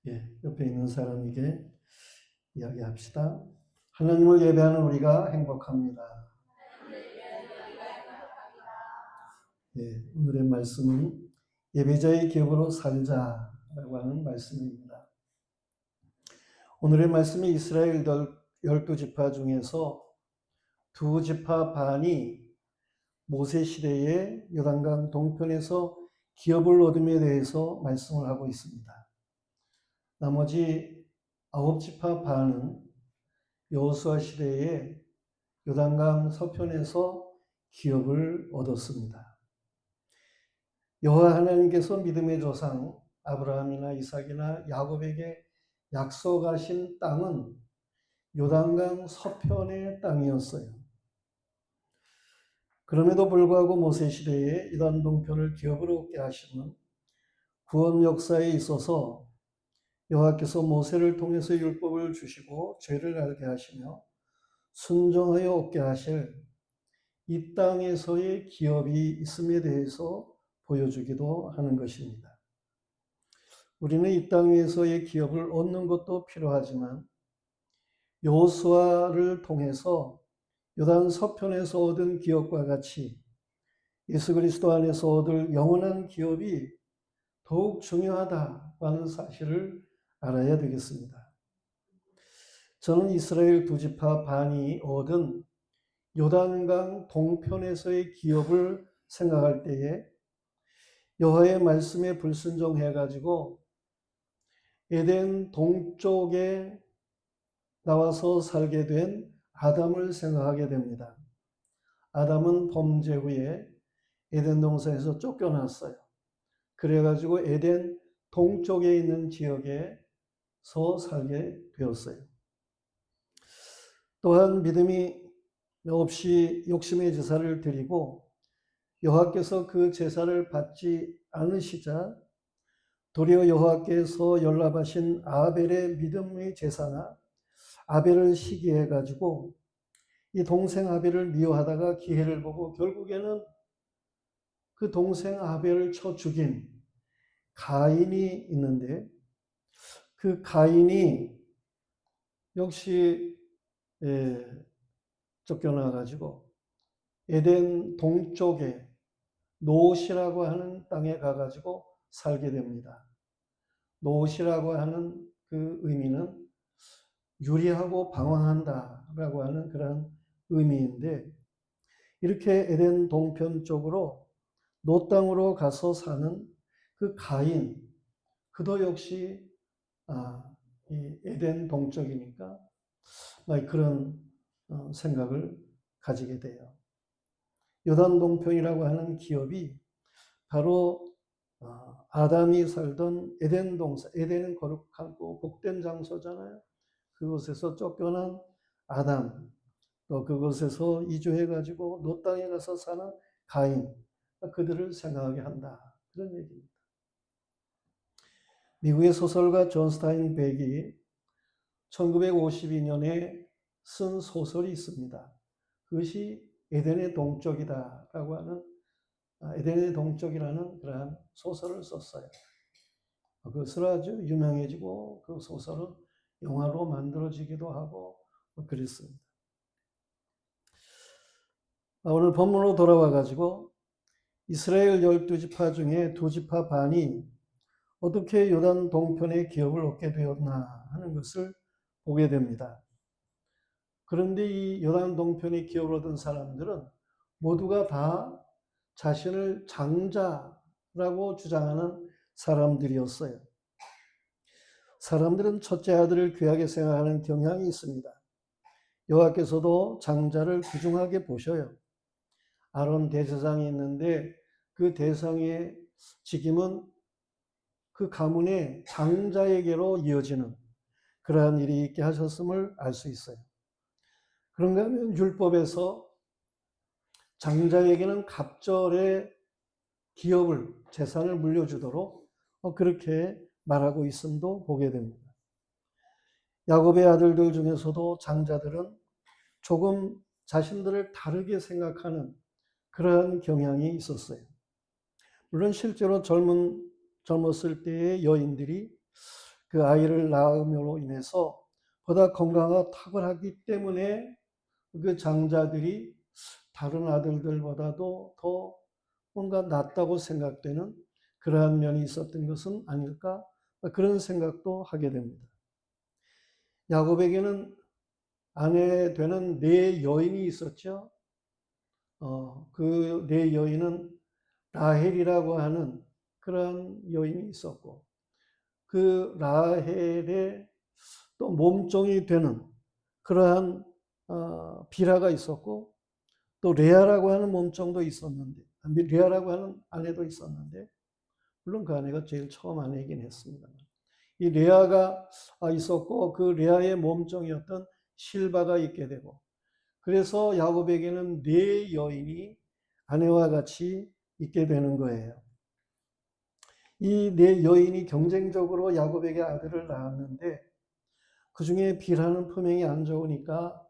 옆에 있는 사람에게 이야기합시다. 하나님을 예배하는 우리가 행복합니다. 오늘의 말씀은 예배자의 기업으로 살자라고 하는 말씀입니다. 오늘의 말씀이 이스라엘 12지파 중에서 2지파 반이 모세 시대에 요단강 동편에서 기업을 얻음에 대해서 말씀을 하고 있습니다. 나머지 9지파 반은 여호수아 시대에 요단강 서편에서 기업을 얻었습니다. 여호와 하나님께서 믿음의 조상 아브라함이나 이삭이나 야곱에게 약속하신 땅은 요단강 서편의 땅이었어요. 그럼에도 불구하고 모세 시대에 요단 동편을 기업으로 얻게 하시는 구원 역사에 있어서 여호와께서 모세를 통해서 율법을 주시고 죄를 알게 하시며 순종하여 얻게 하실 이 땅에서의 기업이 있음에 대해서 보여주기도 하는 것입니다. 우리는 이 땅 위에서의 기업을 얻는 것도 필요하지만 여호수아를 통해서 요단 서편에서 얻은 기업과 같이 예수 그리스도 안에서 얻을 영원한 기업이 더욱 중요하다는 사실을 알아야 되겠습니다. 저는 이스라엘 2지파 반이 얻은 요단강 동편에서의 기업을 생각할 때에 여호와의 말씀에 불순종해가지고 에덴 동쪽에 나와서 살게 된 아담을 생각하게 됩니다. 아담은 범죄 후에 에덴 동산에서 쫓겨났어요. 그래가지고 에덴 동쪽에 있는 지역에서 살게 되었어요. 또한 믿음이 없이 욕심의 제사를 드리고 여호와께서 그 제사를 받지 않으시자 도리어 여호와께서 연락하신 아벨의 믿음의 제사나 아벨을 시기해 가지고 이 동생 아벨을 미워하다가 기회를 보고 결국에는 그 동생 아벨을 쳐 죽인 가인이 있는데 그 가인이 역시 쫓겨나 가지고 에덴 동쪽에 노시라고 하는 땅에 가가지고 살게 됩니다. 노시라고 하는 그 의미는 유리하고 방황한다라고 하는 그런 의미인데 이렇게 에덴 동편 쪽으로 노 땅으로 가서 사는 그 가인, 그도 역시 이 에덴 동쪽이니까 그런 생각을 가지게 돼요. 요단 동편이라고 하는 기업이 바로 아담이 살던 에덴 동산, 에덴은 거룩하고 복된 장소잖아요. 그곳에서 쫓겨난 아담, 또 그곳에서 이주해가지고 노 땅에 가서 사는 가인, 그들을 생각하게 한다. 그런 얘기입니다. 미국의 소설가 존 스타인백이 1952년에 쓴 소설이 있습니다. 그것이 에덴의 동쪽이다라고 하는 에덴의 동쪽이라는 그러한 소설을 썼어요. 그것을 아주 유명해지고 그 소설은 영화로 만들어지기도 하고 그랬습니다. 오늘 본문으로 돌아와 가지고 이스라엘 12지파 중에 2지파 반이 어떻게 요단 동편의 기업을 얻게 되었나 하는 것을 보게 됩니다. 그런데 이 요단 동편의 기업을 얻은 사람들은 모두가 다 자신을 장자라고 주장하는 사람들이었어요. 사람들은 첫째 아들을 귀하게 생각하는 경향이 있습니다. 여호와께서도 장자를 귀중하게 보셔요. 아론 대제사장이 있는데 그 대상의 직임은 그 가문의 장자에게로 이어지는 그러한 일이 있게 하셨음을 알 수 있어요. 그런가 하면 율법에서 장자에게는 갑절의 기업을, 재산을 물려주도록 그렇게 말하고 있음도 보게 됩니다. 야곱의 아들들 중에서도 장자들은 조금 자신들을 다르게 생각하는 그러한 경향이 있었어요. 물론 실제로 젊었을 때의 여인들이 그 아이를 낳음으로 인해서 보다 건강하고 탁월하기 때문에 그 장자들이 다른 아들들보다도 더 뭔가 낫다고 생각되는 그러한 면이 있었던 것은 아닐까? 그런 생각도 하게 됩니다. 야곱에게는 아내 되는 네 여인이 있었죠. 그 네 여인은 라헬이라고 하는 그런 여인이 있었고, 그 라헬의 또 몸종이 되는 그러한 비라가 있었고, 또 레아라고 하는 몸종도 있었는데, 레아라고 하는 아내도 있었는데, 물론 그 아내가 제일 처음 아내이긴 했습니다. 이 레아가 있었고, 그 레아의 몸종이었던 실바가 있게 되고, 그래서 야곱에게는 네 여인이 아내와 같이 있게 되는 거예요. 이 네 여인이 경쟁적으로 야곱에게 아들을 낳았는데, 그 중에 빌하는 품행이 안 좋으니까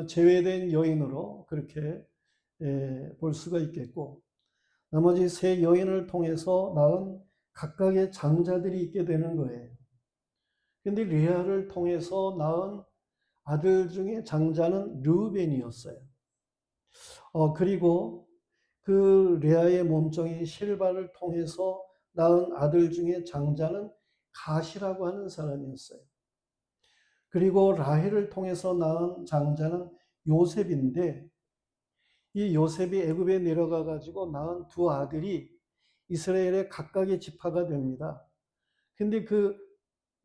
제외된 여인으로 그렇게 볼 수가 있겠고, 나머지 세 여인을 통해서 낳은 각각의 장자들이 있게 되는 거예요. 근데 레아를 통해서 낳은 아들 중에 장자는 르우벤이었어요. 그리고 그 레아의 몸종인 실바를 통해서 낳은 아들 중에 장자는 가시라고 하는 사람이었어요. 그리고 라헬을 통해서 낳은 장자는 요셉인데, 이 요셉이 애굽에 내려가 가지고 낳은 두 아들이 이스라엘의 각각의 지파가 됩니다. 근데 그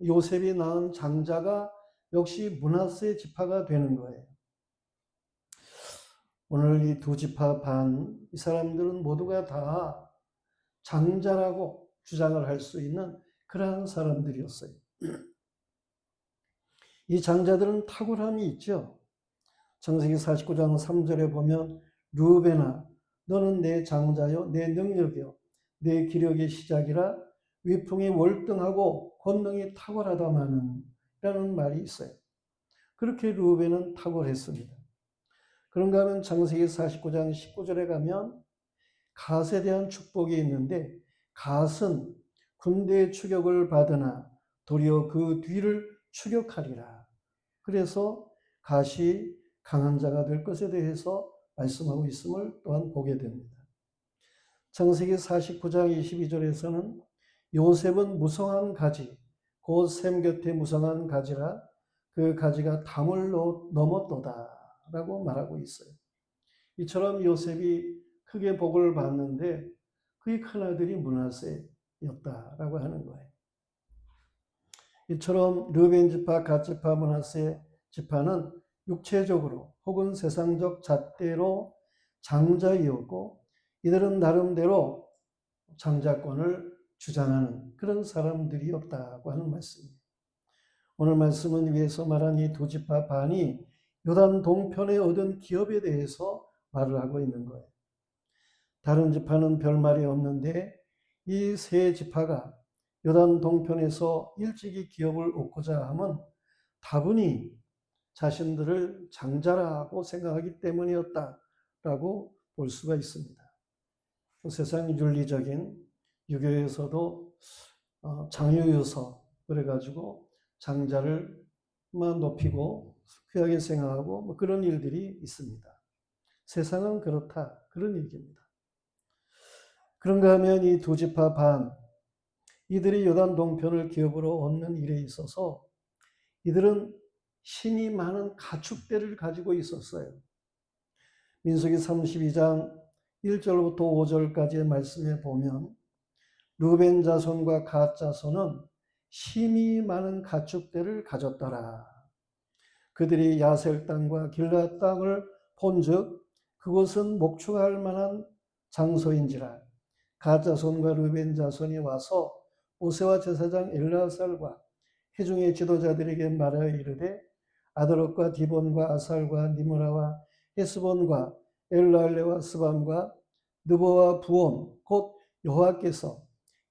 요셉이 낳은 장자가 역시 므낫세 지파가 되는 거예요. 오늘 이 두 지파 반, 이 사람들은 모두가 다 장자라고 주장을 할 수 있는 그러한 사람들이었어요. 이 장자들은 탁월함이 있죠. 창세기 49장 3절에 보면 르우벤아 너는 내 장자요 내 능력이요 내 기력의 시작이라 위풍이 월등하고 권능이 탁월하다마는 라는 말이 있어요. 그렇게 르우벤은 탁월했습니다. 그런가 하면 창세기 49장 19절에 가면 갓에 대한 축복이 있는데, 갓은 군대의 추격을 받으나 도리어 그 뒤를 추격하리라. 그래서 갓이 강한 자가 될 것에 대해서 말씀하고 있음을 또한 보게 됩니다. 창세기 49장 22절에서는 요셉은 무성한 가지, 곧 샘 곁에 무성한 가지라 그 가지가 담을 넘었도다 라고 말하고 있어요. 이처럼 요셉이 크게 복을 받는데 그의 큰아들이 므낫세였다라고 하는 거예요. 이처럼 르벤 지파, 갓 지파, 므낫세 지파는 육체적으로 혹은 세상적 잣대로 장자이었고, 이들은 나름대로 장자권을 주장하는 그런 사람들이었다고 하는 말씀입니다. 오늘 말씀은 위에서 말한 이 두 지파 반이 요단 동편에 얻은 기업에 대해서 말을 하고 있는 거예요. 다른 지파는 별말이 없는데 이 세 지파가 요단 동편에서 일찍이 기업을 얻고자 함은 다분히 자신들을 장자라고 생각하기 때문이었다라고 볼 수가 있습니다. 세상 윤리적인 유교에서도 장유유서 그래가지고 장자를만 높이고 귀하게 생각하고 그런 일들이 있습니다. 세상은 그렇다 그런 얘기입니다. 그런가 하면 이 두 지파 반, 이들이 요단 동편을 기업으로 얻는 일에 있어서 이들은 신이 많은 가축대를 가지고 있었어요. 민수기 32장 1절부터 5절까지의 말씀에 보면 르벤 자손과 갓 자손은 힘이 많은 가축대를 가졌더라. 그들이 야셀 땅과 길앗 땅을 본즉 그곳은 목축할 만한 장소인지라. 갓 자손과 르벤 자손이 와서 모세와 제사장 엘라살과 회중의 지도자들에게 말하여 이르되 아드롯과 디본과 아살과 니므라와 헤스본과 엘랄레와 스밤과 느보와 부온 곧 여호와께서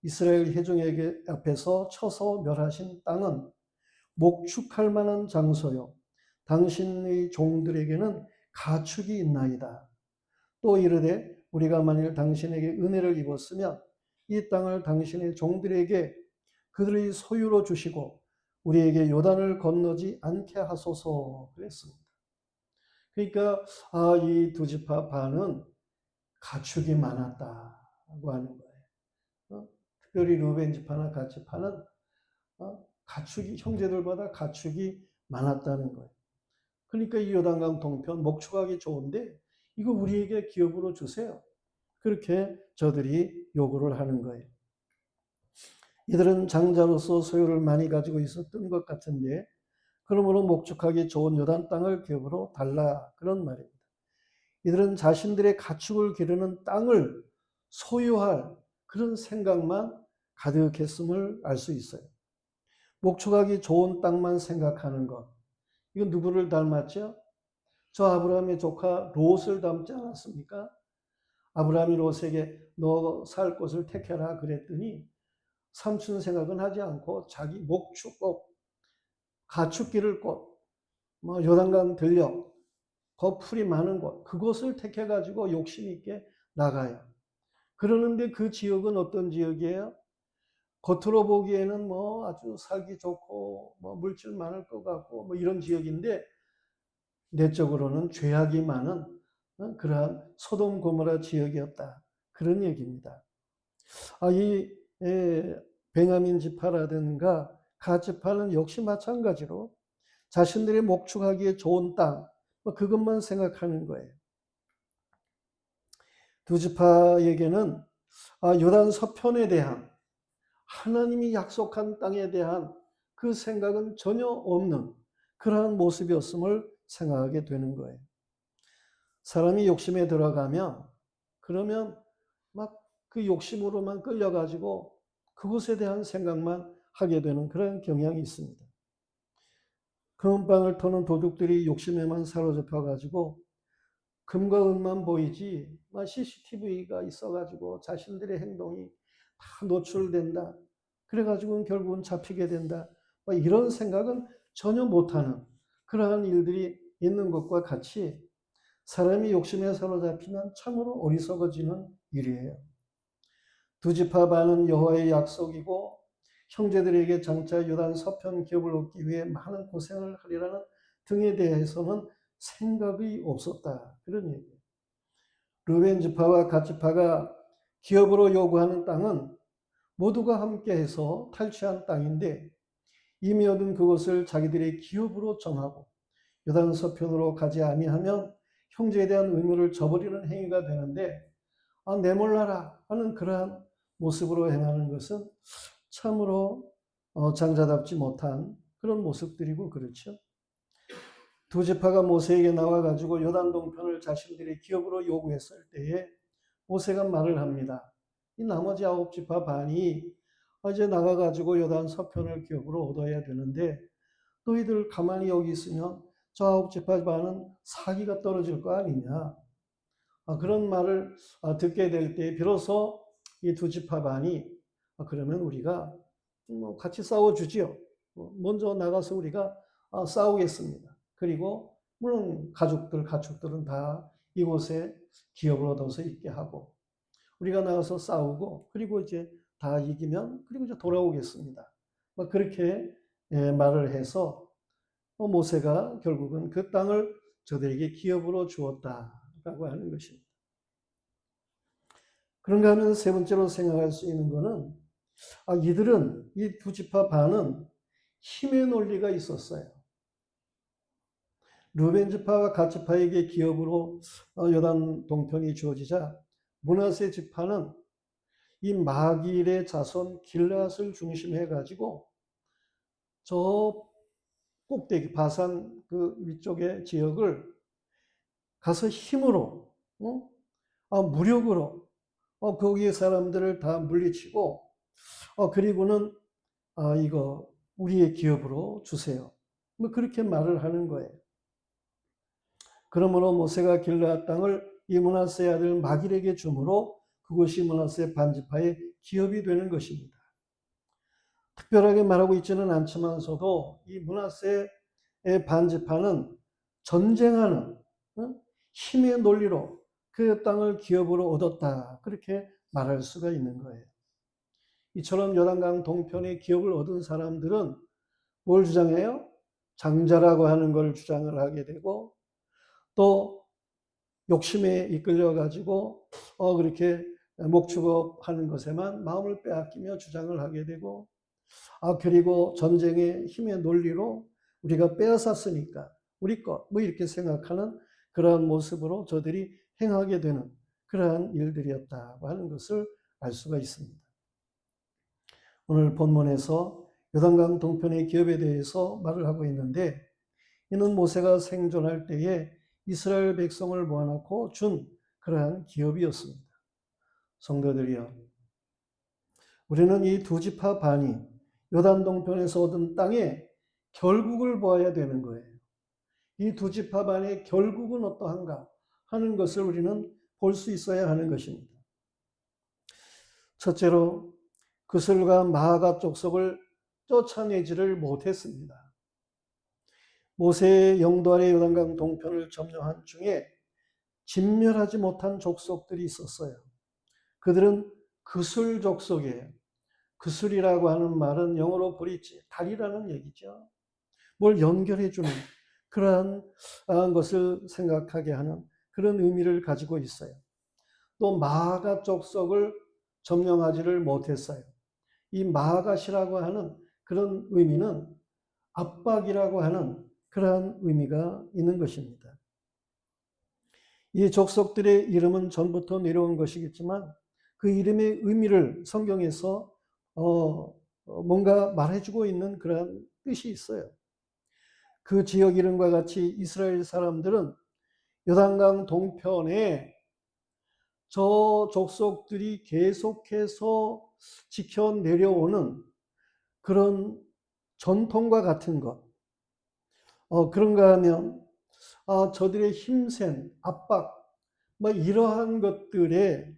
이스라엘 회중에게 앞에서 쳐서 멸하신 땅은 목축할 만한 장소요 당신의 종들에게는 가축이 있나이다. 또 이르되 우리가 만일 당신에게 은혜를 입었으면 이 땅을 당신의 종들에게 그들의 소유로 주시고 우리에게 요단을 건너지 않게 하소서 그랬습니다. 그러니까 이 두 지파 반은 가축이 많았다고 하는 거예요. 특별히 루벤 지파나 갓 지파는 가축이 형제들보다 가축이 많았다는 거예요. 그러니까 이 요단강 동편 목축하기 좋은데 이거 우리에게 기업으로 주세요. 그렇게 저들이 요구를 하는 거예요. 이들은 장자로서 소유를 많이 가지고 있었던 것 같은데 그러므로 목축하기 좋은 요단 땅을 기업으로 달라 그런 말입니다. 이들은 자신들의 가축을 기르는 땅을 소유할 그런 생각만 가득했음을 알 수 있어요. 목축하기 좋은 땅만 생각하는 것. 이건 누구를 닮았죠? 저 아브라함의 조카 롯을 닮지 않았습니까? 아브라함이 롯에게 너 살 곳을 택해라 그랬더니 삼촌 생각은 하지 않고 자기 목축업, 가축 기를 곳, 요단강 들녘, 거 풀이 많은 곳, 그곳을 택해가지고 욕심 있게 나가요. 그러는데 그 지역은 어떤 지역이에요? 겉으로 보기에는 아주 살기 좋고 물질 많을 것 같고 이런 지역인데 내적으로는 죄악이 많은 그러한 소돔 고모라 지역이었다. 그런 얘기입니다. 이 베냐민 지파라든가 갓 지파는 역시 마찬가지로 자신들이 목축하기에 좋은 땅 그것만 생각하는 거예요. 두 지파에게는 요단 서편에 대한 하나님이 약속한 땅에 대한 그 생각은 전혀 없는 그러한 모습이었음을 생각하게 되는 거예요. 사람이 욕심에 들어가면 그러면 막 그 욕심으로만 끌려가지고 그것에 대한 생각만 하게 되는 그런 경향이 있습니다. 금은방을 터는 도둑들이 욕심에만 사로잡혀가지고 금과 은만 보이지 CCTV가 있어가지고 자신들의 행동이 다 노출된다. 그래가지고 결국은 잡히게 된다. 이런 생각은 전혀 못하는 그러한 일들이 있는 것과 같이 사람이 욕심에 사로잡히면 참으로 어리석어지는 일이에요. 두 지파 반은 여호와의 약속이고 형제들에게 장차 요단 서편 기업을 얻기 위해 많은 고생을 하리라는 등에 대해서는 생각이 없었다. 그런 얘기예요. 르벤 지파와 갓 지파가 기업으로 요구하는 땅은 모두가 함께해서 탈취한 땅인데 이미 얻은 그것을 자기들의 기업으로 정하고 요단 서편으로 가지 아니하면 형제에 대한 의무를 저버리는 행위가 되는데 내몰라라 하는 그러한 모습으로 행하는 것은 참으로 장자답지 못한 그런 모습들이고 그렇죠. 두 지파가 모세에게 나와가지고 요단 동편을 자신들의 기업으로 요구했을 때에 모세가 말을 합니다. 이 나머지 9지파 반이 이제 나가가지고 요단 서편을 기업으로 얻어야 되는데 너희들 가만히 여기 있으면 저 9지파 반은 사기가 떨어질 거 아니냐. 그런 말을 듣게 될 때 비로소 이 두 지파 반이 그러면 우리가 같이 싸워주지요. 먼저 나가서 우리가 싸우겠습니다. 그리고 물론 가축들은 다 이곳에 기업을 얻어서 있게 하고 우리가 나가서 싸우고 그리고 이제 다 이기면 그리고 이제 돌아오겠습니다. 그렇게 말을 해서 모세가 결국은 그 땅을 저들에게 기업으로 주었다라고 하는 것입니다. 그런가 하면 세 번째로 생각할 수 있는 것은 이들은 이 두 지파 반은 힘의 논리가 있었어요. 르벤 지파와 갓 지파에게 기업으로 요단 동편이 주어지자 므낫세 지파는 이 마길의 자손 길앗을 중심해 가지고 저 꼭대기 바산 그 위쪽의 지역을 가서 힘으로 무력으로 거기에 사람들을 다 물리치고 그리고는 이거 우리의 기업으로 주세요. 그렇게 말을 하는 거예요. 그러므로 모세가 길르앗 땅을 이 므낫세의 아들 마길에게 주므로 그것이 므낫세 반지파의 기업이 되는 것입니다. 특별하게 말하고 있지는 않지만서도 이 므낫세의 반지파는 전쟁하는 힘의 논리로 그 땅을 기업으로 얻었다. 그렇게 말할 수가 있는 거예요. 이처럼 요단강 동편의 기업을 얻은 사람들은 뭘 주장해요? 장자라고 하는 걸 주장을 하게 되고, 또 욕심에 이끌려 가지고 그렇게 목축업하는 것에만 마음을 빼앗기며 주장을 하게 되고, 그리고 전쟁의 힘의 논리로 우리가 빼앗았으니까 우리 것 뭐 이렇게 생각하는 그러한 모습으로 저들이 행하게 되는 그러한 일들이었다고 하는 것을 알 수가 있습니다. 오늘 본문에서 요단강 동편의 기업에 대해서 말을 하고 있는데, 이는 모세가 생존할 때에 이스라엘 백성을 모아놓고 준 그러한 기업이었습니다. 성도들이여, 우리는 이 두 지파 반이 요단 동편에서 얻은 땅의 결국을 보아야 되는 거예요. 이 두 지파 반의 결국은 어떠한가 하는 것을 우리는 볼 수 있어야 하는 것입니다. 첫째로 그슬과 마아가 족속을 쫓아내지를 못했습니다. 모세의 영도 아래 요단강 동편을 점령한 중에 진멸하지 못한 족속들이 있었어요. 그들은 그술 족속이에요. 그술이라고 하는 말은 영어로 브릿지, 다리라는 얘기죠. 뭘 연결해주는 그러한 것을 생각하게 하는 그런 의미를 가지고 있어요. 또 마아가 족속을 점령하지를 못했어요. 이 마아갓이라고 하는 그런 의미는 압박이라고 하는 그러한 의미가 있는 것입니다. 이 족속들의 이름은 전부터 내려온 것이겠지만 그 이름의 의미를 성경에서 뭔가 말해주고 있는 그런 뜻이 있어요. 그 지역 이름과 같이 이스라엘 사람들은 요단강 동편에 저 족속들이 계속해서 지켜 내려오는 그런 전통과 같은 것, 그런가 하면 저들의 힘센 압박, 뭐 이러한 것들에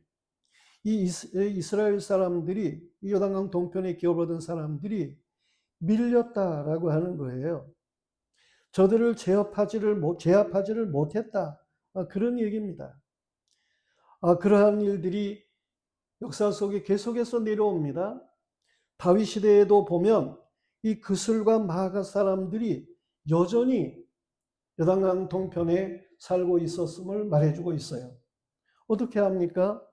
이 이스라엘 사람들이, 이 요단강 동편에 기업을 얻은 사람들이 밀렸다라고 하는 거예요. 저들을 제압하지를 못했다. 그런 얘기입니다. 그러한 일들이 역사 속에 계속해서 내려옵니다. 다윗 시대에도 보면 이 그슬과 마아가 사람들이 여전히 요단강 동편에 살고 있었음을 말해주고 있어요. 어떻게 합니까?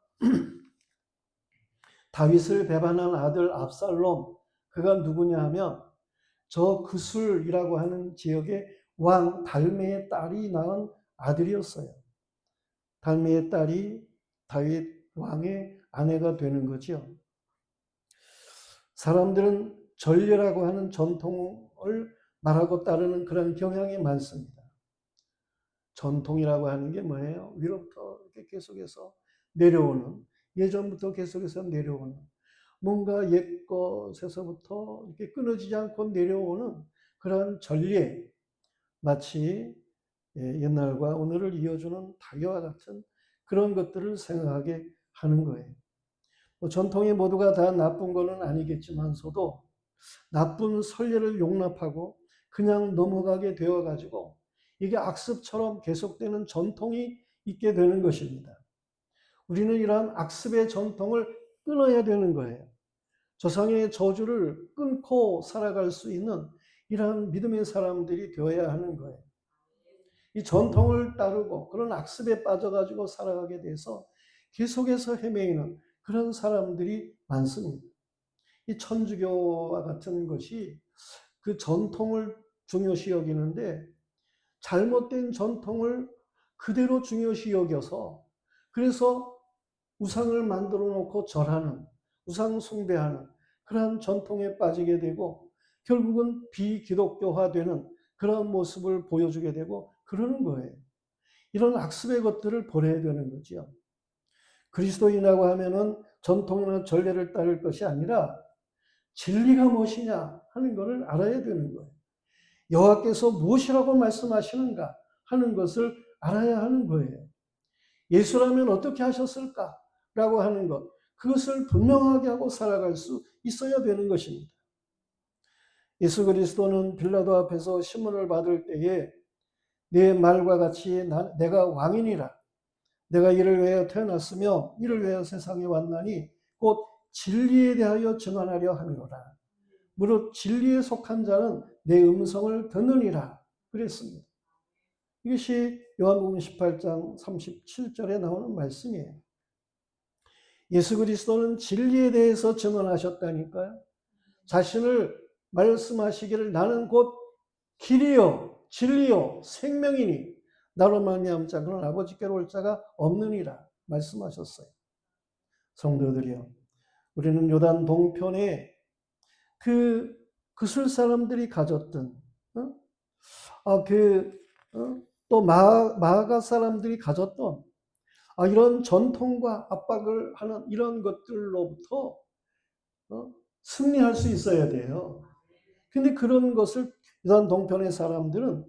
다윗을 배반한 아들 압살롬, 그가 누구냐 하면 저 그술이라고 하는 지역의 왕 달메의 딸이 낳은 아들이었어요. 달메의 딸이 다윗 왕의 아내가 되는 거죠. 사람들은 전례라고 하는 전통을 말하고 따르는 그런 경향이 많습니다. 전통이라고 하는 게 뭐예요? 위로부터 이렇게 계속해서 내려오는, 예전부터 계속해서 내려오는, 뭔가 옛것에서부터 이렇게 끊어지지 않고 내려오는 그러한 전례, 마치 옛날과 오늘을 이어주는 다리와 같은 그런 것들을 생각하게 하는 거예요. 전통이 모두가 다 나쁜 것은 아니겠지만서도 나쁜 선례를 용납하고 그냥 넘어가게 되어가지고 이게 악습처럼 계속되는 전통이 있게 되는 것입니다. 우리는 이러한 악습의 전통을 끊어야 되는 거예요. 조상의 저주를 끊고 살아갈 수 있는 이러한 믿음의 사람들이 되어야 하는 거예요. 이 전통을 따르고 그런 악습에 빠져가지고 살아가게 돼서 계속해서 헤매이는 그런 사람들이 많습니다. 이 천주교와 같은 것이 그 전통을 중요시 여기는데 잘못된 전통을 그대로 중요시 여겨서 그래서 우상을 만들어 놓고 절하는, 우상 숭배하는 그러한 전통에 빠지게 되고 결국은 비기독교화되는 그런 모습을 보여주게 되고 그러는 거예요. 이런 악습의 것들을 버려야 되는 거죠. 그리스도인이라고 하면은 전통이나 전례를 따를 것이 아니라 진리가 무엇이냐 하는 것을 알아야 되는 거예요. 여호와께서 무엇이라고 말씀하시는가 하는 것을 알아야 하는 거예요. 예수라면 어떻게 하셨을까라고 하는 것, 그것을 분명하게 하고 살아갈 수 있어야 되는 것입니다. 예수 그리스도는 빌라도 앞에서 신문을 받을 때에 내 말과 같이 내가 왕이니라, 내가 이를 위하여 태어났으며 이를 위하여 세상에 왔나니 곧 진리에 대하여 증언하려 함이로라. 무릇 진리에 속한 자는 내 음성을 듣느니라 그랬습니다. 이것이 요한복음 18장 37절에 나오는 말씀이에요. 예수 그리스도는 진리에 대해서 증언하셨다니까요. 자신을 말씀하시기를 나는 곧 길이요 진리요 생명이니 나로 말미암은 자는 아버지께로 올 자가 없느니라 말씀하셨어요. 성도들이요, 우리는 요단 동편에 그 그술 사람들이 가졌던 또 마가 사람들이 가졌던 이런 전통과 압박을 하는 이런 것들로부터 승리할 수 있어야 돼요. 근데 그런 것을 요단 동편의 사람들은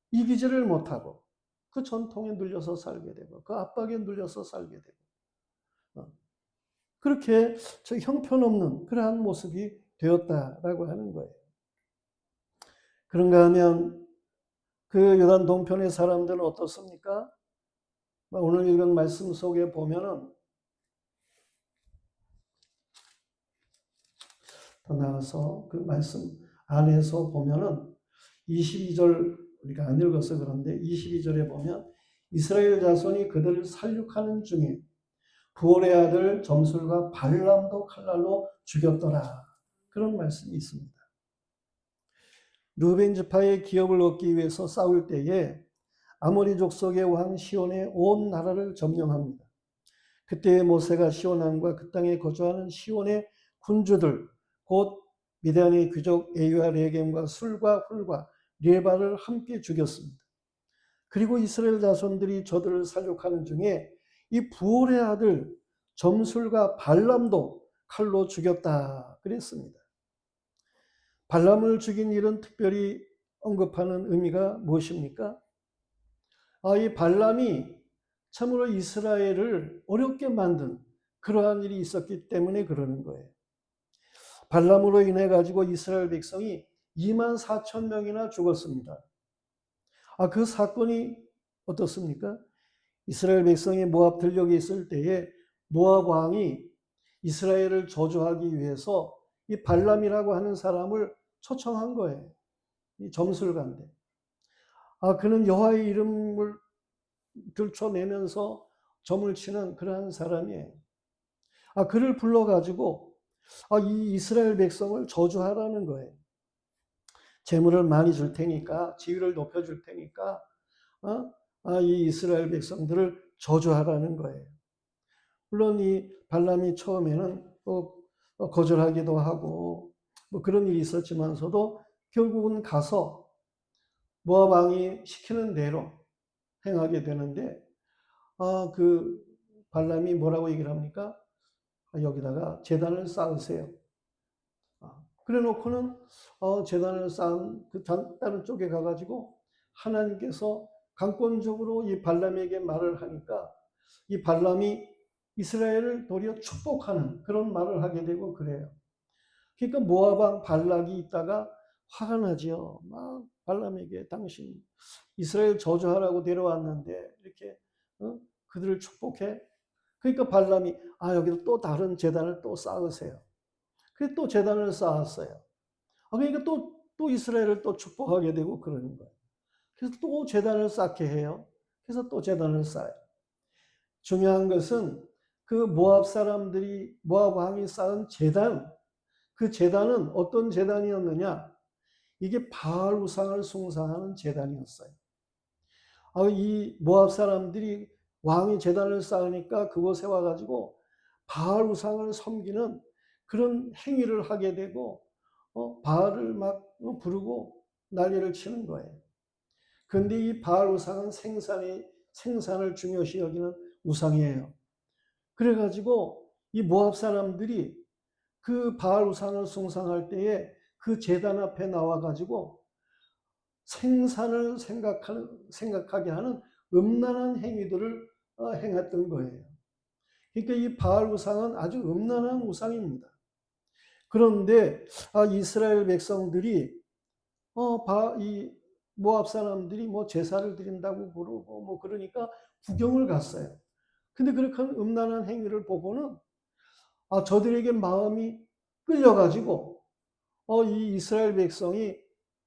이기지를 못하고 그 전통에 눌려서 살게 되고 그 압박에 눌려서 살게 되고 그렇게 형편없는 그러한 모습이 되었다라고 하는 거예요. 그런가 하면 그 요단 동편의 사람들은 어떻습니까? 오늘 읽은 말씀 속에 보면은 더 나아가서 그 말씀 안에서 보면은 22절 우리가 안 읽어서 그런데 22절에 보면 이스라엘 자손이 그들을 살육하는 중에 부올의 아들 점술과 발람도 칼날로 죽였더라. 그런 말씀이 있습니다. 르벤 지파의 기업을 얻기 위해서 싸울 때에 아모리 족속의 왕 시온의 온 나라를 점령합니다. 그때 모세가 시온 왕과 그 땅에 거주하는 시온의 군주들 곧 미디안의 귀족 에유와 레겜과 술과 훌과 레바를 함께 죽였습니다. 그리고 이스라엘 자손들이 저들을 살육하는 중에 이 부올의 아들 점술과 발람도 칼로 죽였다 그랬습니다. 발람을 죽인 일은 특별히 언급하는 의미가 무엇입니까? 이 발람이 참으로 이스라엘을 어렵게 만든 그러한 일이 있었기 때문에 그러는 거예요. 발람으로 인해 가지고 이스라엘 백성이 2만 4천 명이나 죽었습니다. 그 사건이 어떻습니까? 이스라엘 백성이 모압 들녘에 있을 때에 모압 왕이 이스라엘을 저주하기 위해서 이 발람이라고 하는 사람을 초청한 거예요. 이 점술가인데. 그는 여호와의 이름을 들춰내면서 점을 치는 그러한 사람이에요. 그를 불러가지고 이 이스라엘 백성을 저주하라는 거예요. 재물을 많이 줄 테니까, 지위를 높여줄 테니까, 이 이스라엘 백성들을 저주하라는 거예요. 물론 이 발람이 처음에는 거절하기도 하고 뭐 그런 일이 있었지만서도 결국은 가서 모압 왕이 시키는 대로 행하게 되는데 그 발람이 뭐라고 얘기를 합니까? 여기다가 제단을 쌓으세요. 그래 놓고는 제단을 쌓은 그 다른 쪽에 가가지고 하나님께서 강권적으로 이 발람에게 말을 하니까 이 발람이 이스라엘을 도리어 축복하는 그런 말을 하게 되고 그래요. 그러니까 모압 왕 발락이 있다가 화가 나지요. 막 발람에게 당신 이스라엘 저주하라고 데려왔는데 이렇게 그들을 축복해. 그러니까 발람이 여기도 또 다른 제단을 또 쌓으세요. 그래서 또 제단을 쌓았어요. 그러니까 또 이스라엘을 또 축복하게 되고 그러는 거예요. 그래서 또 제단을 쌓게 해요. 그래서 또 제단을 쌓아요. 중요한 것은 그 모압 사람들이 모압 왕이 쌓은 제단, 그 제단은 어떤 제단이었느냐? 이게 바알 우상을 숭상하는 제단이었어요. 이 모압 사람들이 왕이 제단을 쌓으니까 그곳에 와가지고 바알 우상을 섬기는 그런 행위를 하게 되고 바알을 막 부르고 난리를 치는 거예요. 그런데 이 바알 우상은 생산을 중요시 여기는 우상이에요. 그래가지고 이 모압 사람들이 그 바알 우상을 숭상할 때에 그 제단 앞에 나와가지고 생산을 생각하게 하는 음란한 행위들을 행했던 거예요. 그러니까 이 바알 우상은 아주 음란한 우상입니다. 그런데 이스라엘 백성들이 이 모압 사람들이 뭐 제사를 드린다고 그러고 뭐 그러니까 구경을 갔어요. 근데 그렇게 음란한 행위를 보고는 저들에게 마음이 끌려가지고 이 이스라엘 백성이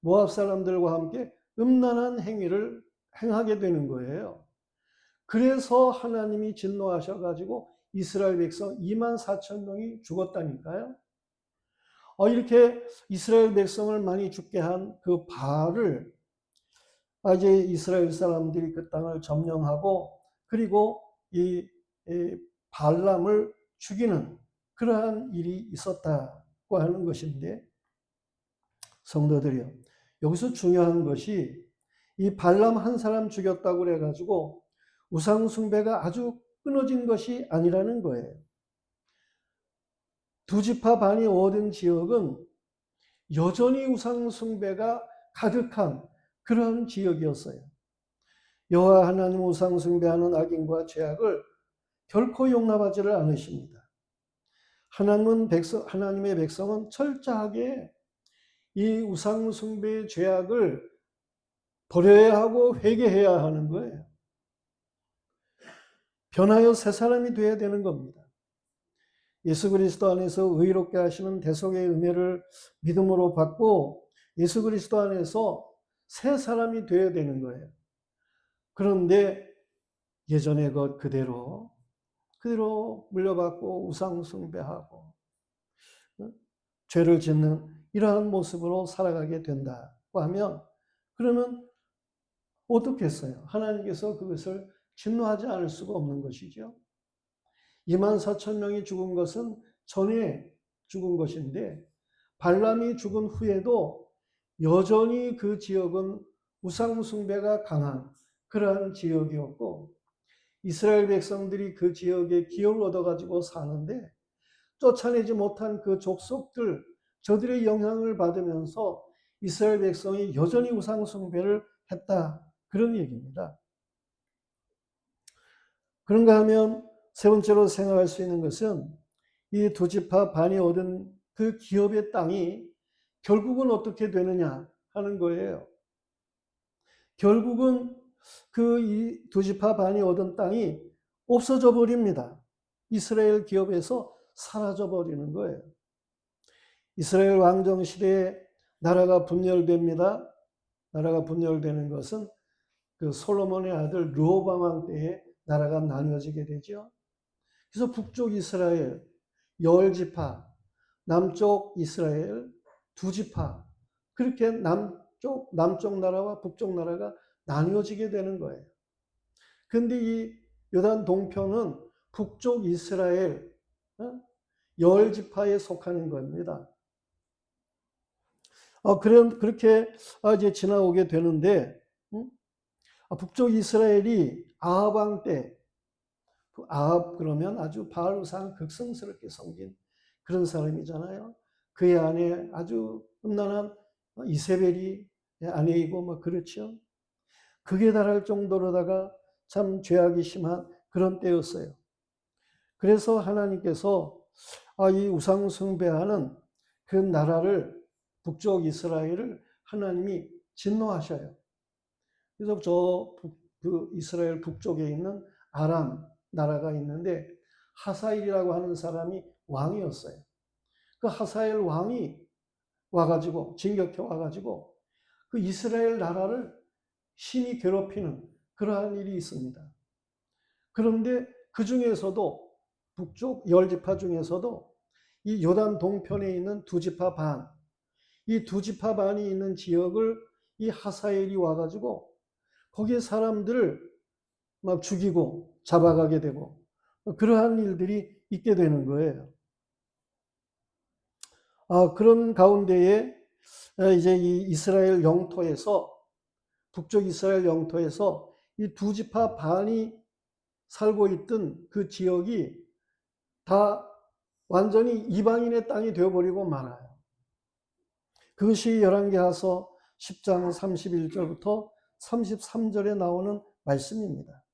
모압 사람들과 함께 음란한 행위를 행하게 되는 거예요. 그래서 하나님이 진노하셔가지고 이스라엘 백성 2만 4천 명이 죽었다니까요. 이렇게 이스라엘 백성을 많이 죽게 한 그 바알을 이제 이스라엘 사람들이 그 땅을 점령하고 그리고 이 발람을 죽이는 그러한 일이 있었다고 하는 것인데, 성도들이요, 여기서 중요한 것이 이 발람 한 사람 죽였다고 그래가지고 우상 숭배가 아주 끊어진 것이 아니라는 거예요. 두 지파 반이 얻은 지역은 여전히 우상 숭배가 가득한 그런 지역이었어요. 여호와 하나님 우상 숭배하는 악인과 죄악을 결코 용납하지를 않으십니다. 하나님의 백성은 철저하게 이 우상 숭배의 죄악을 버려야 하고 회개해야 하는 거예요. 변하여 새 사람이 되어야 되는 겁니다. 예수 그리스도 안에서 의롭게 하시는 대속의 은혜를 믿음으로 받고 예수 그리스도 안에서 새 사람이 되어야 되는 거예요. 그런데 예전의 것 그대로 물려받고 우상 숭배하고 죄를 짓는 이러한 모습으로 살아가게 된다고 하면, 그러면 어떻겠어요? 하나님께서 그것을 진노하지 않을 수가 없는 것이죠. 2만 4천 명이 죽은 것은 전에 죽은 것인데, 발람이 죽은 후에도 여전히 그 지역은 우상 숭배가 강한 그러한 지역이었고, 이스라엘 백성들이 그 지역에 기업을 얻어가지고 사는데 쫓아내지 못한 그 족속들, 저들의 영향을 받으면서 이스라엘 백성이 여전히 우상 숭배를 했다, 그런 얘기입니다. 그런가 하면 세 번째로 생각할 수 있는 것은 이 두 지파 반이 얻은 그 기업의 땅이 결국은 어떻게 되느냐 하는 거예요. 결국은 그 이 두 지파 반이 얻은 땅이 없어져 버립니다. 이스라엘 기업에서 사라져 버리는 거예요. 이스라엘 왕정 시대에 나라가 분열됩니다. 나라가 분열되는 것은 그 솔로몬의 아들 르호보암 왕 때에 나라가 나뉘어지게 되죠. 그래서 북쪽 이스라엘 10지파, 남쪽 이스라엘 2지파, 그렇게 남쪽 나라와 북쪽 나라가 나뉘어지게 되는 거예요. 근데 이 요단 동편은 북쪽 이스라엘 10지파에 속하는 겁니다. 그렇게 이제 지나오게 되는데, 북쪽 이스라엘이 아합 왕 때, 아합 그러면 아주 바알 우상 극성스럽게 섬긴 그런 사람이잖아요. 그의 아내 아주 음란한 이세벨이 아내이고 뭐 그렇죠. 극에 달할 정도로다가 참 죄악이 심한 그런 때였어요. 그래서 하나님께서 이 우상 숭배하는 그 나라를, 북쪽 이스라엘을 하나님이 진노하셔요. 그래서 그 이스라엘 북쪽에 있는 아람 나라가 있는데 하사일이라고 하는 사람이 왕이었어요. 그 하사일 왕이 와가지고 진격해 와가지고 그 이스라엘 나라를 심히 괴롭히는 그러한 일이 있습니다. 그런데 그 중에서도 북쪽 10지파 중에서도 이 요단 동편에 있는 2지파 반, 이 2지파 반이 있는 지역을 이 하사엘이 와가지고 거기에 사람들을 막 죽이고 잡아가게 되고 그러한 일들이 있게 되는 거예요. 그런 가운데에 이제 이 이스라엘 영토에서, 북쪽 이스라엘 영토에서 이 2지파 반이 살고 있던 그 지역이 다 완전히 이방인의 땅이 되어버리고 말아요. 그것이 열왕기하서 10장 31절부터 33절에 나오는 말씀입니다.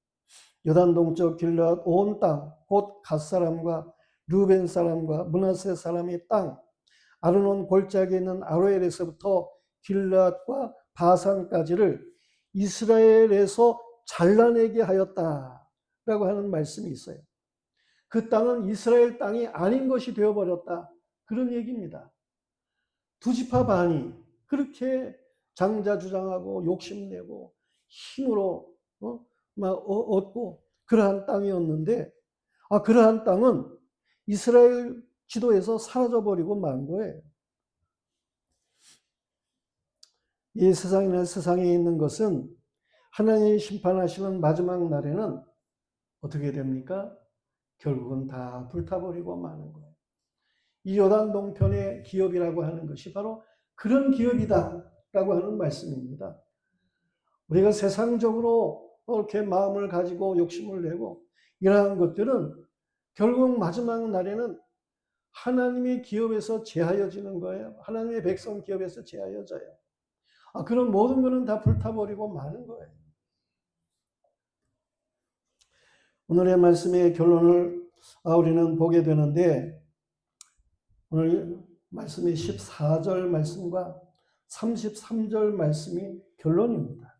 요단 동쪽 길르앗 온 땅, 곧 갓 사람과 르벤 사람과 므낫세 사람의 땅, 아르논 골짜기에 있는 아로엘에서부터 길르앗과 바산까지를 이스라엘에서 잘라내게 하였다라고 하는 말씀이 있어요. 그 땅은 이스라엘 땅이 아닌 것이 되어버렸다, 그런 얘기입니다. 두 지파 반이 그렇게 장자주장하고 욕심내고 힘으로 얻고 그러한 땅이었는데, 그러한 땅은 이스라엘 지도에서 사라져버리고 만 거예요. 이 세상에 있는 것은 하나님이 심판하시는 마지막 날에는 어떻게 됩니까? 결국은 다 불타버리고 마는 거예요. 이 요단 동편의 기업이라고 하는 것이 바로 그런 기업이다라고 하는 말씀입니다. 우리가 세상적으로 이렇게 마음을 가지고 욕심을 내고 이러한 것들은 결국 마지막 날에는 하나님의 기업에서 제하여지는 거예요. 하나님의 백성 기업에서 제하여져요. 그런 모든 것은 다 불타버리고 마는 거예요. 오늘의 말씀의 결론을 우리는 보게 되는데, 오늘 말씀의 14절 말씀과 33절 말씀이 결론입니다.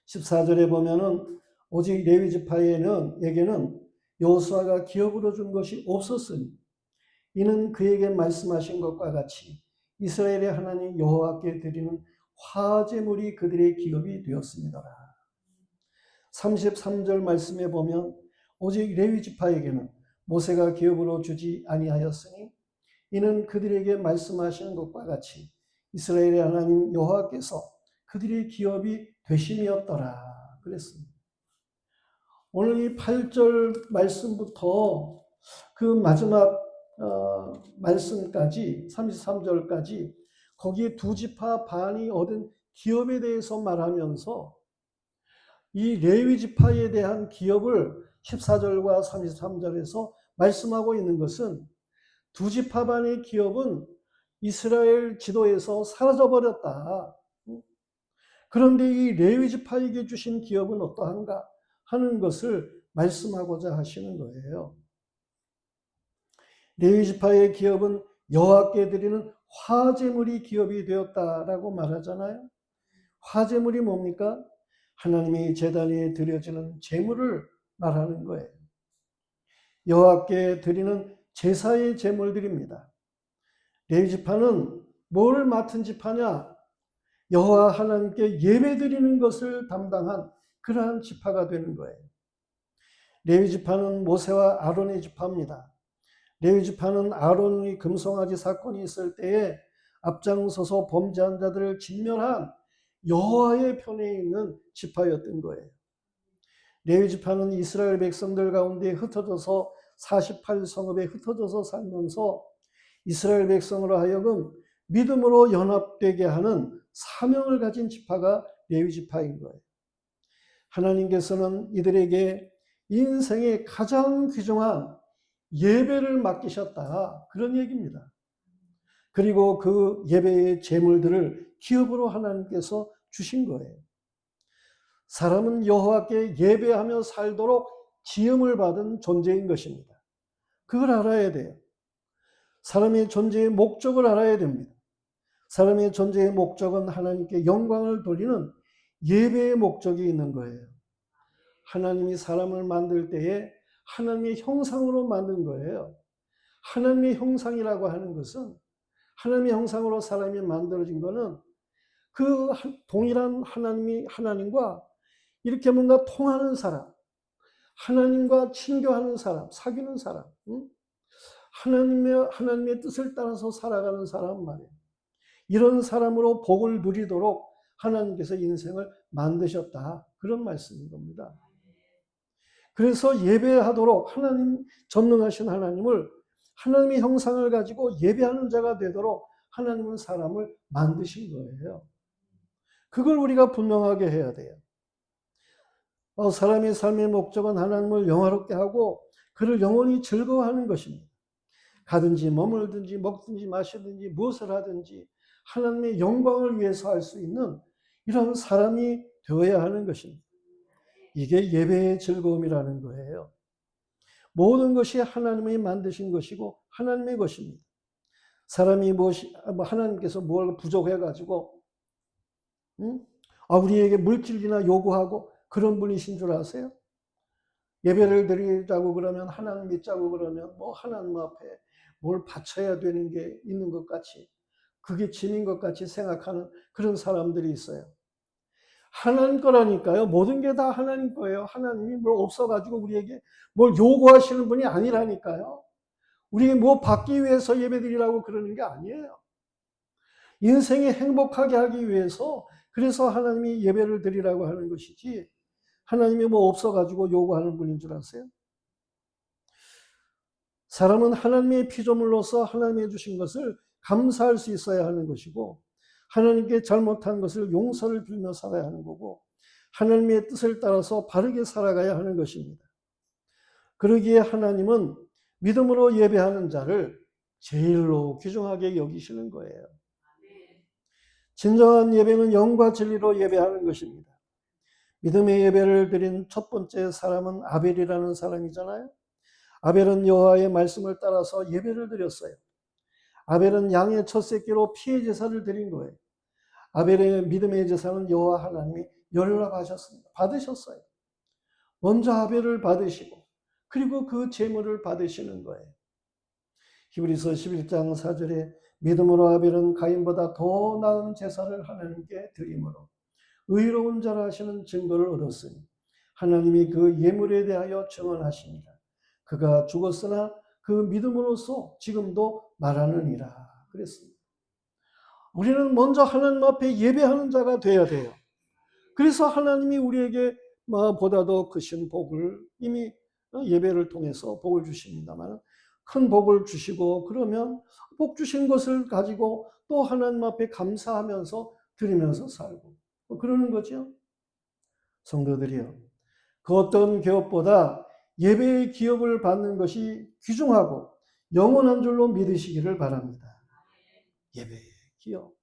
14절에 보면은 오직 레위 지파에게는 여호수아가 기업으로 준 것이 없었으니 이는 그에게 말씀하신 것과 같이 이스라엘의 하나님 여호와께 드리는 화제물이 그들의 기업이 되었습니다. 33절 말씀에 보면 오직 레위 지파에게는 모세가 기업으로 주지 아니하였으니 이는 그들에게 말씀하시는 것과 같이 이스라엘의 하나님 여호와께서 그들의 기업이 되심이었더라 그랬습니다. 오늘 이 8절 말씀부터 그 마지막 말씀까지 33절까지 거기에 두 지파 반이 얻은 기업에 대해서 말하면서 이 레위 지파에 대한 기업을 14절과 33절에서 말씀하고 있는 것은 두 지파 반의 기업은 이스라엘 지도에서 사라져버렸다. 그런데 이 레위 지파에게 주신 기업은 어떠한가 하는 것을 말씀하고자 하시는 거예요. 레위 지파의 기업은 여호와께 드리는 화제물이 기업이 되었다라고 말하잖아요. 화제물이 뭡니까? 하나님의 제단에 드려지는 제물을 말하는 거예요. 여호와께 드리는 제사의 제물들입니다. 레위 지파는 뭘 맡은 지파냐? 여호와 하나님께 예배드리는 것을 담당한 그러한 지파가 되는 거예요. 레위 지파는 모세와 아론의 지파입니다. 레위 지파는 아론이 금송아지 사건이 있을 때에 앞장서서 범죄한 자들을 진멸한 여호와의 편에 있는 지파였던 거예요. 레위 지파는 이스라엘 백성들 가운데 흩어져서 48성읍에 흩어져서 살면서 이스라엘 백성으로 하여금 믿음으로 연합되게 하는 사명을 가진 지파가 레위 지파인 거예요. 하나님께서는 이들에게 인생의 가장 귀중한 예배를 맡기셨다. 그런 얘기입니다. 그리고 그 예배의 제물들을 기업으로 하나님께서 주신 거예요. 사람은 여호와께 예배하며 살도록 지음을 받은 존재인 것입니다. 그걸 알아야 돼요. 사람의 존재의 목적을 알아야 됩니다. 사람의 존재의 목적은 하나님께 영광을 돌리는 예배의 목적이 있는 거예요. 하나님이 사람을 만들 때에 하나님의 형상으로 만든 거예요. 하나님의 형상이라고 하는 것은 하나님의 형상으로 사람이 만들어진 것은 그 동일한 하나님과 이렇게 뭔가 통하는 사람, 하나님과 친교하는 사람, 사귀는 사람, 하나님의 뜻을 따라서 살아가는 사람 말이에요. 이런 사람으로 복을 누리도록 하나님께서 인생을 만드셨다. 그런 말씀인 겁니다. 그래서 예배하도록 하나님, 전능하신 하나님을 하나님의 형상을 가지고 예배하는 자가 되도록 하나님은 사람을 만드신 거예요. 그걸 우리가 분명하게 해야 돼요. 사람의 삶의 목적은 하나님을 영화롭게 하고 그를 영원히 즐거워하는 것입니다. 가든지 머물든지 먹든지 마시든지 무엇을 하든지 하나님의 영광을 위해서 할 수 있는 이런 사람이 되어야 하는 것입니다. 이게 예배의 즐거움이라는 거예요. 모든 것이 하나님이 만드신 것이고 하나님의 것입니다. 사람이 하나님께서 뭘 부족해가지고 우리에게 물질이나 요구하고 그런 분이신 줄 아세요? 예배를 드리자고 그러면 하나님 믿자고 그러면 하나님 앞에 뭘 바쳐야 되는 게 있는 것 같이 그게 짐인 것 같이 생각하는 그런 사람들이 있어요. 하나님 거라니까요. 모든 게 다 하나님 거예요. 하나님이 뭘 없어가지고 우리에게 뭘 요구하시는 분이 아니라니까요. 우리에게 뭐 받기 위해서 예배드리라고 그러는 게 아니에요. 인생이 행복하게 하기 위해서 그래서 하나님이 예배를 드리라고 하는 것이지 하나님이 뭐 없어가지고 요구하는 분인 줄 아세요? 사람은 하나님의 피조물로서 하나님이 주신 것을 감사할 수 있어야 하는 것이고 하나님께 잘못한 것을 용서를 빌며 살아야 하는 거고 하나님의 뜻을 따라서 바르게 살아가야 하는 것입니다. 그러기에 하나님은 믿음으로 예배하는 자를 제일로 귀중하게 여기시는 거예요. 진정한 예배는 영과 진리로 예배하는 것입니다. 믿음의 예배를 드린 첫 번째 사람은 아벨이라는 사람이잖아요. 아벨은 여호와의 말씀을 따라서 예배를 드렸어요. 아벨은 양의 첫 새끼로 피의 제사를 드린 거예요. 아벨의 믿음의 제사는 여호와 하나님이 연락하셨습니다. 받으셨어요. 먼저 아벨을 받으시고 그리고 그 제물을 받으시는 거예요. 히브리서 11장 4절에 믿음으로 아벨은 가인보다 더 나은 제사를 하나님께 드림으로 의로운 자라 하시는 증거를 얻었으니 하나님이 그 예물에 대하여 증언하십니다. 그가 죽었으나 그 믿음으로써 지금도 말하느니라 그랬습니다. 우리는 먼저 하나님 앞에 예배하는 자가 되어야 돼요. 그래서 하나님이 우리에게 보다 더 크신 복을 이미 예배를 통해서 복을 주십니다만 큰 복을 주시고 그러면 복 주신 것을 가지고 또 하나님 앞에 감사하면서 드리면서 살고 그러는 거죠. 성도들이요. 그 어떤 기업보다 예배의 기업을 받는 것이 귀중하고 영원한 줄로 믿으시기를 바랍니다. 예배의 기업.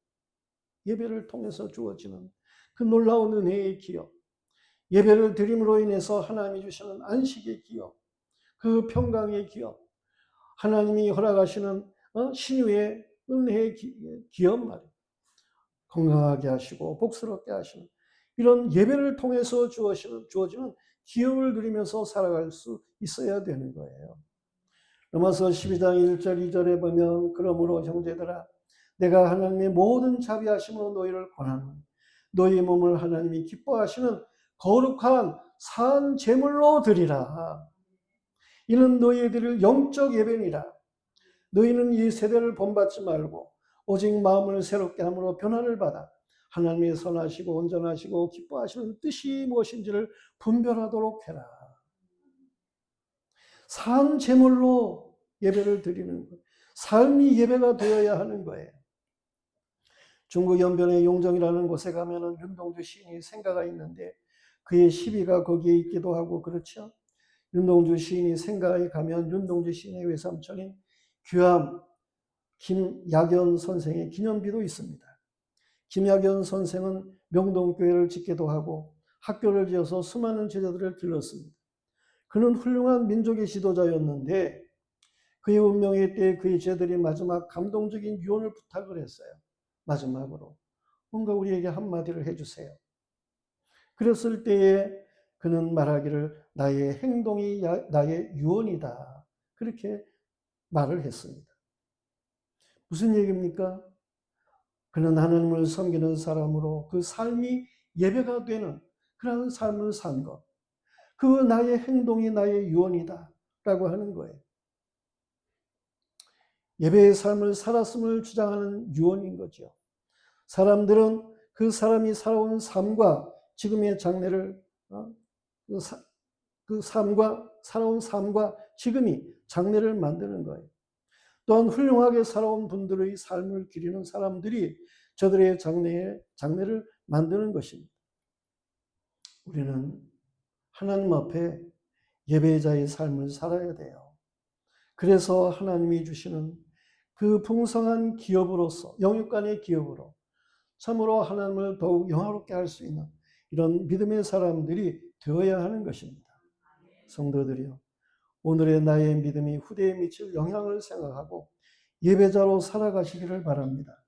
예배를 통해서 주어지는 그 놀라운 은혜의 기업. 예배를 드림으로 인해서 하나님이 주시는 안식의 기업. 그 평강의 기업. 하나님이 허락하시는 신유의 은혜의 기업 말이에요. 건강하게 하시고 복스럽게 하시는 이런 예배를 통해서 주어지는 기업을 누리면서 살아갈 수 있어야 되는 거예요. 로마서 12장 1절 2절에 보면 그러므로 형제들아 내가 하나님의 모든 자비하심으로 너희를 권하노니 너희 몸을 하나님이 기뻐하시는 거룩한 산 제물로 드리라. 이는 너희의 드릴 영적 예배니라. 너희는 이 세대를 본받지 말고 오직 마음을 새롭게 함으로 변화를 받아 하나님의 선하시고 온전하시고 기뻐하시는 뜻이 무엇인지를 분별하도록 해라. 산 제물로 예배를 드리는 것. 삶이 예배가 되어야 하는 거예요. 중국 연변의 용정이라는 곳에 가면은 윤동주 시인이 생가가 있는데 그의 시비가 거기에 있기도 하고 그렇죠. 윤동주 시인이 생가에 가면 윤동주 시인의 외삼촌인 규암 김약연 선생의 기념비도 있습니다. 김약연 선생은 명동교회를 짓기도 하고 학교를 지어서 수많은 제자들을 길렀습니다. 그는 훌륭한 민족의 지도자였는데 그의 운명의 때에 그의 제자들이 마지막 감동적인 유언을 부탁을 했어요. 마지막으로 뭔가 우리에게 한마디를 해주세요. 그랬을 때에 그는 말하기를 나의 행동이 나의 유언이다. 그렇게 말을 했습니다. 무슨 얘기입니까? 그는 하나님을 섬기는 사람으로 그 삶이 예배가 되는 그런 삶을 산 것. 그 나의 행동이 나의 유언이다. 라고 하는 거예요. 예배의 삶을 살았음을 주장하는 유언인 거죠. 사람들은 그 사람이 살아온 삶과 지금의 장래를 그 삶과 살아온 삶과 지금이 장래를 만드는 거예요. 또한 훌륭하게 살아온 분들의 삶을 기리는 사람들이 저들의 장래를 만드는 것입니다. 우리는 하나님 앞에 예배자의 삶을 살아야 돼요. 그래서 하나님이 주시는 그 풍성한 기업으로서 영육간의 기업으로 참으로 하나님을 더욱 영화롭게 할 수 있는 이런 믿음의 사람들이 되어야 하는 것입니다. 성도들이요. 오늘의 나의 믿음이 후대에 미칠 영향을 생각하고 예배자로 살아가시기를 바랍니다.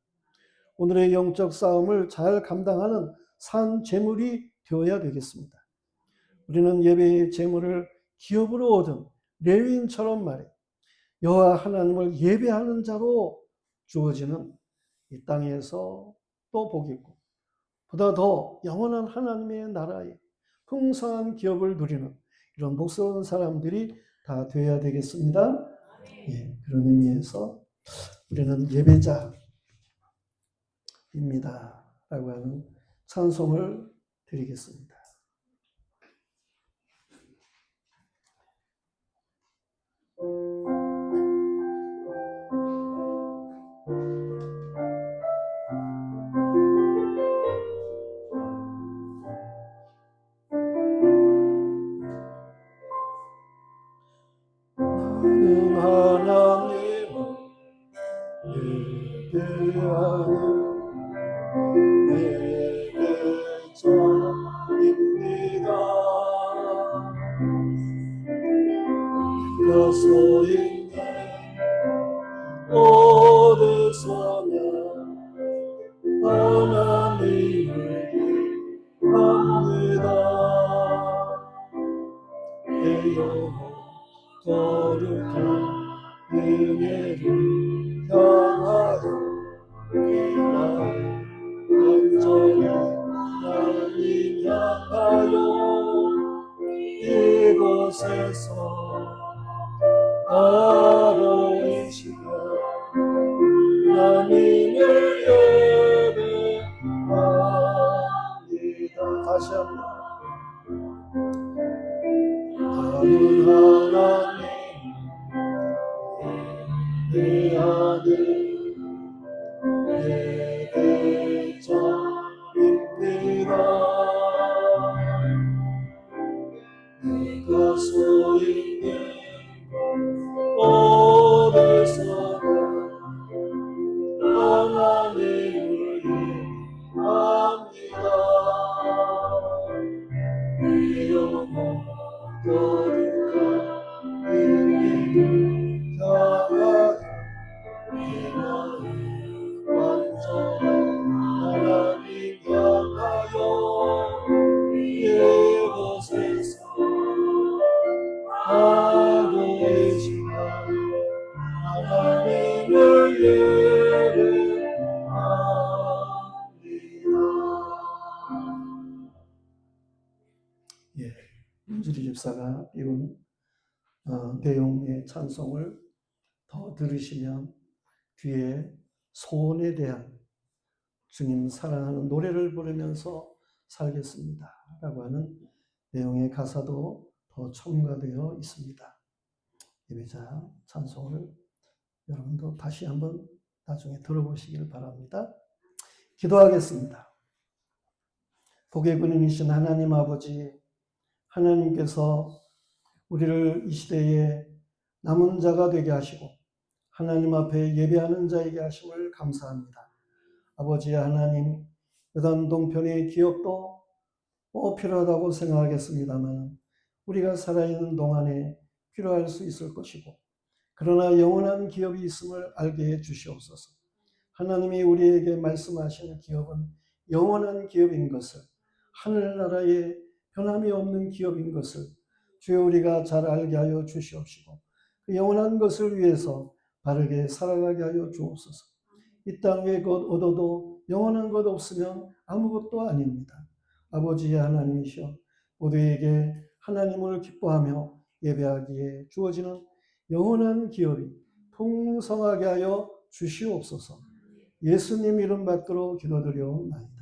오늘의 영적 싸움을 잘 감당하는 산 제물이 되어야 되겠습니다. 우리는 예배의 제물을 기업으로 얻은 레위인처럼 말해 여호와 하나님을 예배하는 자로 주어지는 이 땅에서 또 복이 있고 보다 더 영원한 하나님의 나라의 풍성한 기업을 누리는 이런 복스러운 사람들이 다 되어야 되겠습니다. 예, 그런 의미에서 우리는 예배자입니다. 라고 하는 찬송을 드리겠습니다. 나는 하나님을 예배하는 예배자입니다. 내가 서 있는 어디서나 하나님을 예배합니다. 내 영혼 거룩한 은혜를 향하여 완전히 하나님 향하여 이곳에서 바로 이 시간 하나님을 예배합니다. 다시 한번 나는 하나님 예배하는 예배자입니다. 내가 서 있는 어디서나 하나님을 예배합니다. 내 영혼 거룩한 은혜를 향하여 내 마음 완전한 하나님 향하여 이곳에서 바로 이 시간 하나님을 예배합니다. 예, 윤주리 집사가 이런 내용의 찬송을 더 들으시면 뒤에 소원에 대한 주님 사랑하는 노래를 부르면서 살겠습니다 라고 하는 내용의 가사도 더 첨가되어 있습니다. 예배자 찬송을 여러분도 다시 한번 나중에 들어보시길 바랍니다. 기도하겠습니다. 복의 근원이신 하나님 아버지, 하나님께서 우리를 이 시대에 남은 자가 되게 하시고 하나님 앞에 예배하는 자에게 하심을 감사합니다. 아버지 하나님, 요단 동편의 기업도 필요하다고 생각하겠습니다만 우리가 살아있는 동안에 필요할 수 있을 것이고 그러나 영원한 기업이 있음을 알게 해 주시옵소서. 하나님이 우리에게 말씀하시는 기업은 영원한 기업인 것을, 하늘나라에 변함이 없는 기업인 것을 주여 우리가 잘 알게 하여 주시옵시고 그 영원한 것을 위해서 바르게 살아가게 하여 주옵소서. 이 땅에 것 얻어도 영원한 것 없으면 아무것도 아닙니다. 아버지 하나님이시여 모두에게 하나님을 기뻐하며 예배하기에 주어지는 영원한 기업이 풍성하게 하여 주시옵소서. 예수님 이름 받들어 기도드려옵나이다.